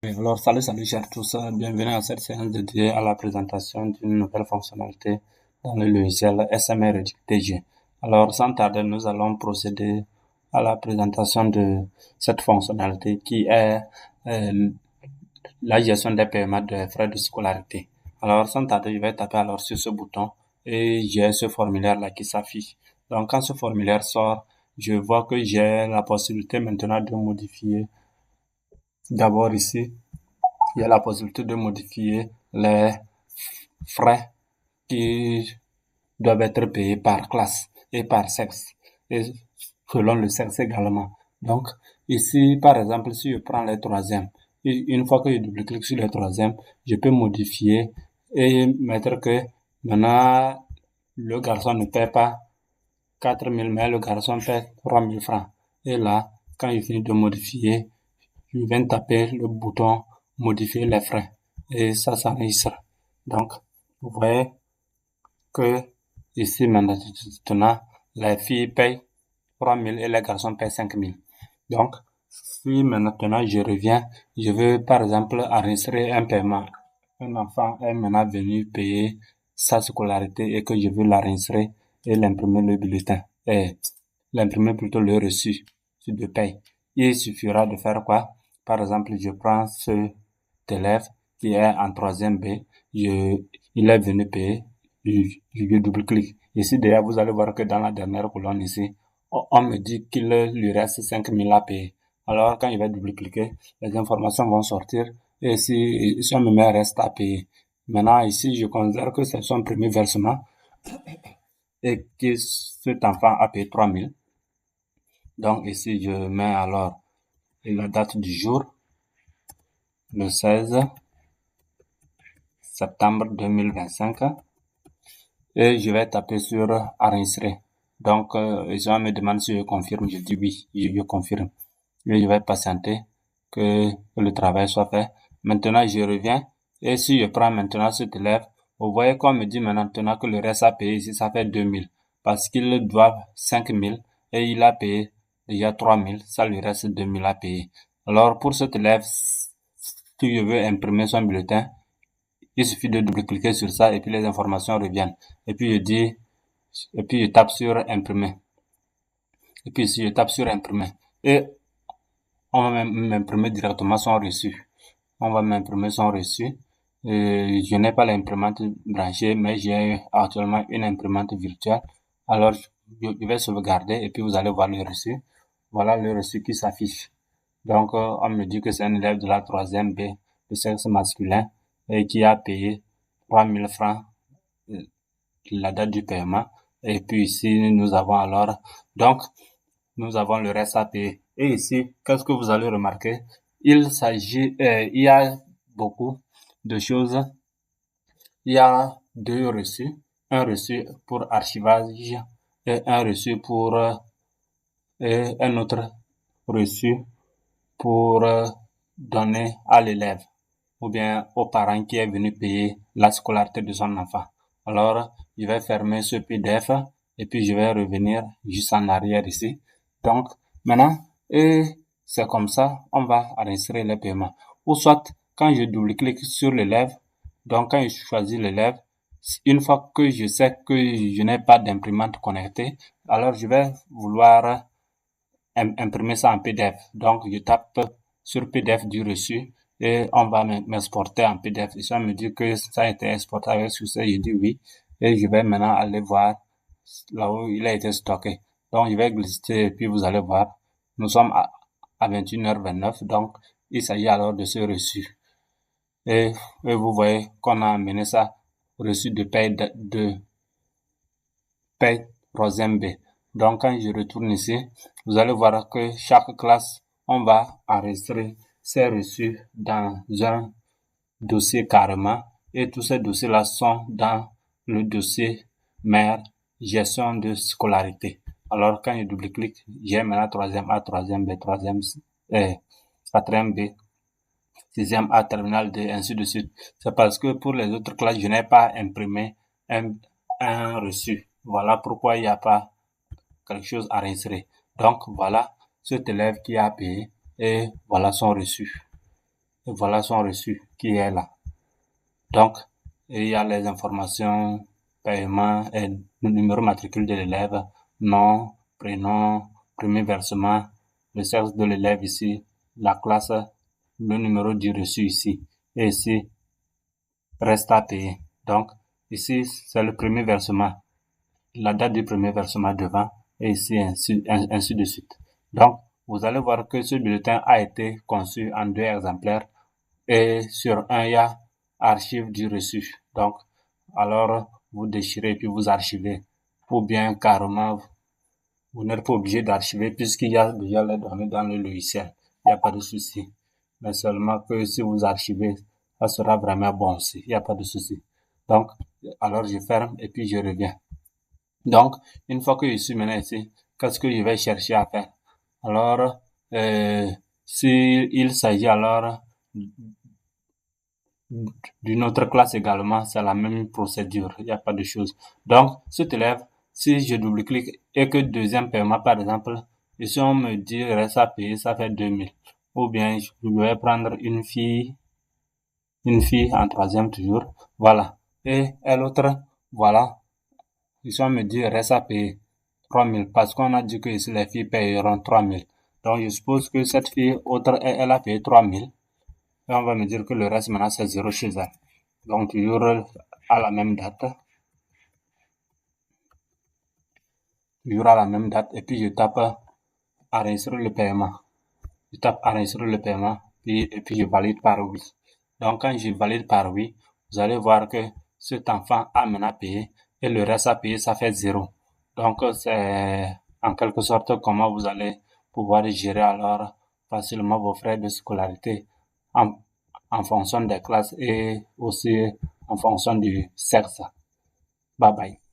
Alors, salut chers tous, bienvenue à cette séance dédiée à la présentation d'une nouvelle fonctionnalité dans le logiciel SMR TG. Alors, sans tarder, nous allons procéder à la présentation de cette fonctionnalité qui est euh, la gestion des paiements des frais de scolarité. Alors, sans tarder, je vais taper alors sur ce bouton et j'ai ce formulaire-là qui s'affiche. Donc, quand ce formulaire sort, je vois que j'ai la possibilité maintenant de modifier. D'abord ici, il y a la possibilité de modifier les frais qui doivent être payés par classe et par sexe et selon le sexe également. Donc, ici, par exemple, si je prends les troisièmes, une fois que je double-clique sur les troisièmes, je peux modifier et mettre que maintenant, le garçon ne paie pas 4 000, mais le garçon paie 3 000 francs. Et là, quand je finis de modifier, je viens taper le bouton modifier les frais et ça s'enregistre. Donc, vous voyez que ici maintenant, les filles payent 3 000 et les garçons payent 5 000. Donc, si maintenant je reviens, je veux par exemple enregistrer un paiement. Un enfant est maintenant venu payer sa scolarité et que je veux l'enregistrer et l'imprimer le bulletin. Et l'imprimer plutôt le reçu de paye. Il suffira de faire quoi? Par exemple, je prends cet élève qui est en troisième B, il est venu payer, je double-clique. Ici, d'ailleurs, vous allez voir que dans la dernière colonne ici, on me dit qu'il lui reste 5 000 à payer. Alors, quand je vais double-cliquer, les informations vont sortir et ici, on me met reste à payer. Maintenant, ici, je considère que c'est son premier versement et que cet enfant a payé 3 000. Donc, ici, je mets alors la date du jour, le 16 septembre 2025, et je vais taper sur enregistrer. Donc, ici, on me demande si je confirme. Je dis oui, je confirme. Et je vais patienter que le travail soit fait. Maintenant, je reviens. Et si je prends maintenant cet élève, vous voyez qu'on me dit maintenant que le reste à payer ici, ça fait 2 000. Parce qu'il doit 5 000 et il a payé déjà 3 000. Ça lui reste 2 000 à payer. Alors, pour cet élève, si je veux imprimer son bulletin, il suffit de double-cliquer sur ça et puis les informations reviennent. Et puis je tape sur imprimer. Et puis ici, je tape sur imprimer. Et on va m'imprimer directement son reçu. On va m'imprimer son reçu. Je n'ai pas l'imprimante branchée, mais j'ai actuellement une imprimante virtuelle. Alors, je vais sauvegarder et puis vous allez voir le reçu. Voilà le reçu qui s'affiche. Donc, on me dit que c'est un élève de la troisième B de sexe masculin et qui a payé 3 000 francs la date du paiement. Et puis ici, nous avons alors, donc, nous avons le reste à payer. Et ici, qu'est-ce que vous allez remarquer? Il y a beaucoup de choses. Il y a deux reçus. Un reçu pour archivage et un reçu pour, et un autre reçu pour donner à l'élève ou bien au parent qui est venu payer la scolarité de son enfant. Alors, je vais fermer ce PDF et puis je vais revenir juste en arrière ici. Donc, maintenant, et c'est comme ça, on va enregistrer les paiements. Ou soit, quand je double-clique sur l'élève, donc quand je choisis l'élève, une fois que je sais que je n'ai pas d'imprimante connectée, alors je vais vouloir imprimer ça en PDF. Donc, je tape sur PDF du reçu et on va m'exporter en PDF. Ici, on me dit que ça a été exporté avec succès. Je dis oui. Et je vais maintenant aller voir là où il a été stocké. Donc, je vais glisser et puis vous allez voir. Nous sommes à 21h29. Donc, il s'agit alors de ce reçu. Et vous voyez qu'on a amené ça reçu de paye troisième B. Donc, quand je retourne ici, vous allez voir que chaque classe, on va enregistrer ces reçus dans un dossier carrément. Et tous ces dossiers-là sont dans le dossier mère gestion de scolarité. Alors, quand je double-clique, j'ai maintenant troisième A, troisième B, quatrième B, sixième A, terminale D, ainsi de suite. C'est parce que pour les autres classes, je n'ai pas imprimé un reçu. Voilà pourquoi il n'y a pas quelque chose à enregistrer. Donc, voilà cet élève qui a payé et voilà son reçu. Et voilà son reçu qui est là. Donc, il y a les informations, paiement et le numéro matricule de l'élève, nom, prénom, premier versement, le sexe de l'élève ici, la classe, le numéro du reçu ici. Et ici, reste à payer. Donc, ici, c'est le premier versement, la date du premier versement devant, et ici, ainsi de suite. Donc, vous allez voir que ce bulletin a été conçu en 2 exemplaires, et sur un, il y a archive du reçu. Donc, alors, vous déchirez puis vous archivez. Ou bien, carrément, vous n'êtes pas obligé d'archiver puisqu'il y a déjà les données dans le logiciel. Il n'y a pas de souci. Mais seulement que si vous archivez, ça sera vraiment bon aussi. Il n'y a pas de souci. Donc, alors je ferme et puis je reviens. Donc, une fois que je suis maintenant ici, qu'est-ce que je vais chercher à faire? Alors, s'il s'agit alors d'une autre classe également, c'est la même procédure, il n'y a pas de chose. Donc, cet élève, si je double-clique et que deuxième paiement, par exemple, ici on me dit reste à payer, ça fait 2000. Ou bien, je vais prendre une fille en troisième toujours, voilà. Et l'autre, voilà, ici on me dit reste à payer 3000 parce qu'on a dit que ici les filles payeront 3000. Donc, je suppose que cette fille, autre, elle a payé 3000. Et on va me dire que le reste maintenant c'est 0 chez elle. Donc toujours à la même date. Toujours à la même date. Et puis je tape enregistrer le paiement. Je tape enregistrer le paiement. Et puis je valide par oui. Donc quand je valide par oui, vous allez voir que cet enfant a maintenant payé. Et le reste à payer, ça fait 0. Donc c'est en quelque sorte comment vous allez pouvoir gérer alors facilement vos frais de scolarité en fonction des classes et aussi en fonction du sexe. Bye bye.